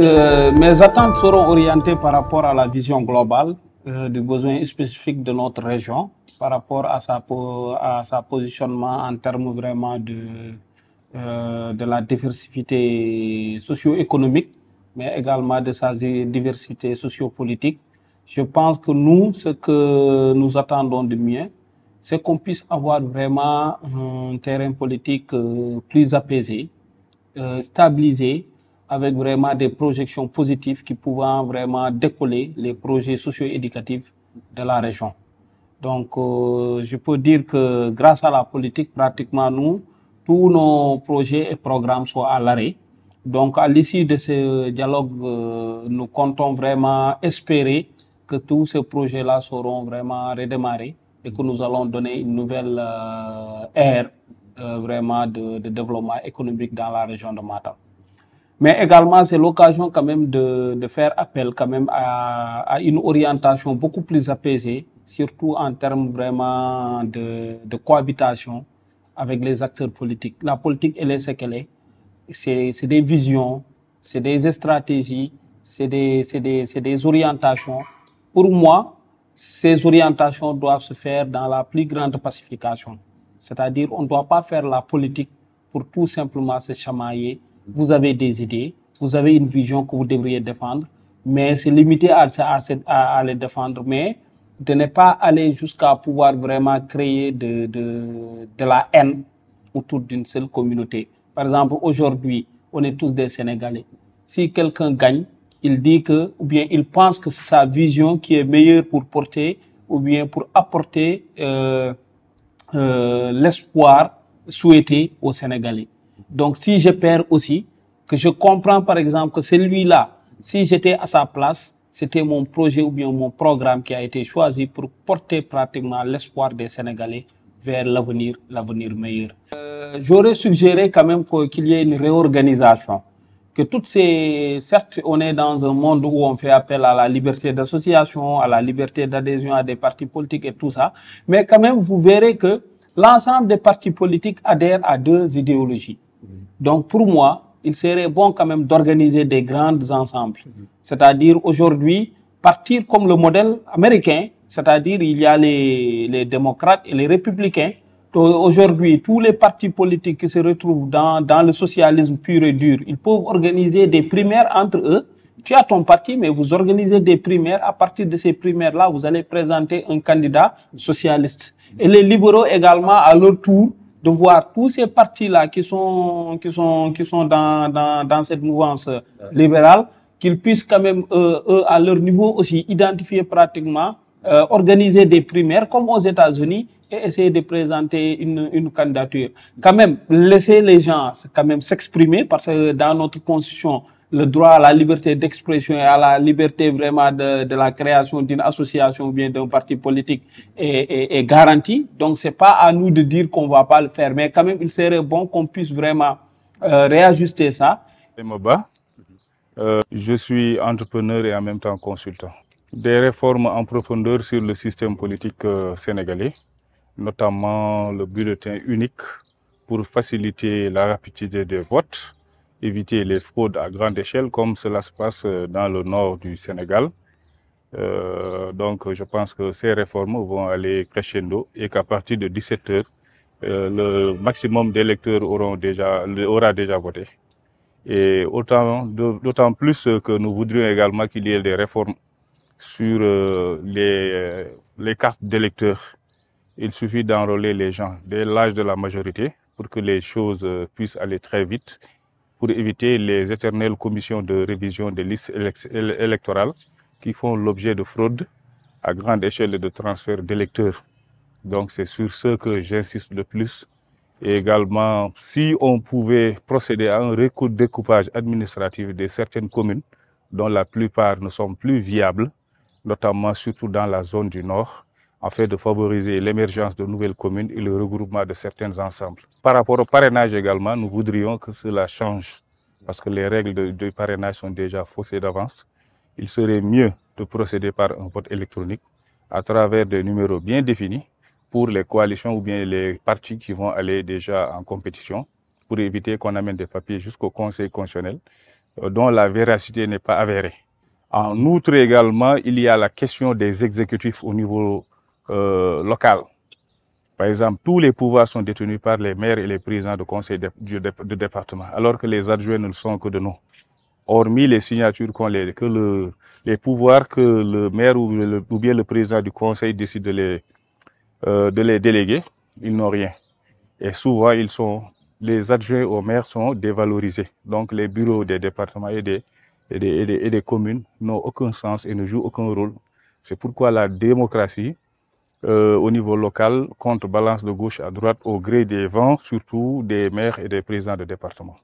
Mes attentes seront orientées par rapport à la vision globale des besoins spécifiques de notre région, par rapport à sa positionnement en termes vraiment de la diversité socio-économique, mais également de sa diversité sociopolitique. Je pense que nous, ce que nous attendons de mieux, c'est qu'on puisse avoir vraiment un terrain politique plus apaisé, stabilisé, avec vraiment des projections positives qui pouvant vraiment décoller les projets socio-éducatifs de la région. Donc, je peux dire que grâce à la politique, pratiquement nous, tous nos projets et programmes sont à l'arrêt. Donc, à l'issue de ce dialogue, nous comptons vraiment espérer que tous ces projets-là seront vraiment redémarrés et que nous allons donner une nouvelle ère vraiment de développement économique dans la région de Matam. Mais également, c'est l'occasion quand même de faire appel quand même à une orientation beaucoup plus apaisée, surtout en termes vraiment de cohabitation avec les acteurs politiques. La politique, elle est ce qu'elle est. C'est des visions, c'est des stratégies, c'est des orientations. Pour moi, ces orientations doivent se faire dans la plus grande pacification. C'est-à-dire, on ne doit pas faire la politique pour tout simplement se chamailler. Vous avez des idées, vous avez une vision que vous devriez défendre, mais c'est limité à les défendre, mais de ne pas aller jusqu'à pouvoir vraiment créer de la haine autour d'une seule communauté. Par exemple, aujourd'hui, on est tous des Sénégalais. Si quelqu'un gagne, il dit que, ou bien il pense que c'est sa vision qui est meilleure pour porter, ou bien pour apporter l'espoir souhaité aux Sénégalais. Donc, si je perds aussi, que je comprends par exemple que celui-là, si j'étais à sa place, c'était mon projet ou bien mon programme qui a été choisi pour porter pratiquement l'espoir des Sénégalais vers l'avenir meilleur. J'aurais suggéré quand même qu'il y ait une réorganisation. Que toutes ces... Certes, on est dans un monde où on fait appel à la liberté d'association, à la liberté d'adhésion à des partis politiques et tout ça, mais quand même, vous verrez que l'ensemble des partis politiques adhèrent à deux idéologies. Donc, pour moi, il serait bon quand même d'organiser des grands ensembles. C'est-à-dire, aujourd'hui, partir comme le modèle américain, c'est-à-dire, il y a les démocrates et les républicains. Aujourd'hui, tous les partis politiques qui se retrouvent dans le socialisme pur et dur, ils peuvent organiser des primaires entre eux. Tu as ton parti, mais vous organisez des primaires. À partir de ces primaires-là, vous allez présenter un candidat socialiste. Et les libéraux également, à leur tour, de voir tous ces partis-là qui sont dans cette mouvance libérale, qu'ils puissent quand même, eux, à leur niveau aussi, identifier pratiquement, organiser des primaires comme aux États-Unis et essayer de présenter une candidature. Quand même, laisser les gens quand même s'exprimer parce que dans notre constitution, le droit à la liberté d'expression et à la liberté vraiment de la création d'une association ou bien d'un parti politique est garanti. Donc, c'est pas à nous de dire qu'on va pas le faire, mais quand même, il serait bon qu'on puisse vraiment réajuster ça. Je suis entrepreneur et en même temps consultant. Des réformes en profondeur sur le système politique sénégalais, notamment le bulletin unique pour faciliter la rapidité des votes, éviter les fraudes à grande échelle comme cela se passe dans le nord du Sénégal. Donc je pense que ces réformes vont aller crescendo et qu'à partir de 17 h, le maximum d'électeurs aura déjà voté. Et d'autant plus que nous voudrions également qu'il y ait des réformes sur les cartes d'électeurs. Il suffit d'enrôler les gens dès l'âge de la majorité pour que les choses puissent aller très vite, pour éviter les éternelles commissions de révision des listes électorales qui font l'objet de fraudes à grande échelle et de transfert d'électeurs. Donc c'est sur ce que j'insiste le plus. Et également, si on pouvait procéder à un découpage administratif de certaines communes, dont la plupart ne sont plus viables, notamment surtout dans la zone du Nord, afin de favoriser l'émergence de nouvelles communes et le regroupement de certains ensembles. Par rapport au parrainage également, nous voudrions que cela change, parce que les règles du parrainage sont déjà faussées d'avance. Il serait mieux de procéder par un vote électronique à travers des numéros bien définis pour les coalitions ou bien les partis qui vont aller déjà en compétition, pour éviter qu'on amène des papiers jusqu'au Conseil constitutionnel. dont la véracité n'est pas avérée. En outre également, il y a la question des exécutifs au niveau local. Par exemple, tous les pouvoirs sont détenus par les maires et les présidents de conseil de département, alors que les adjoints ne le sont que de nous. Hormis les signatures les pouvoirs que le maire ou bien le président du conseil décide de les déléguer, ils n'ont rien. Et souvent, les adjoints au maire sont dévalorisés. Donc, les bureaux des départements et des communes n'ont aucun sens et ne jouent aucun rôle. C'est pourquoi la démocratie, au niveau local, balance de gauche à droite au gré des vents, surtout des maires et des présidents de département.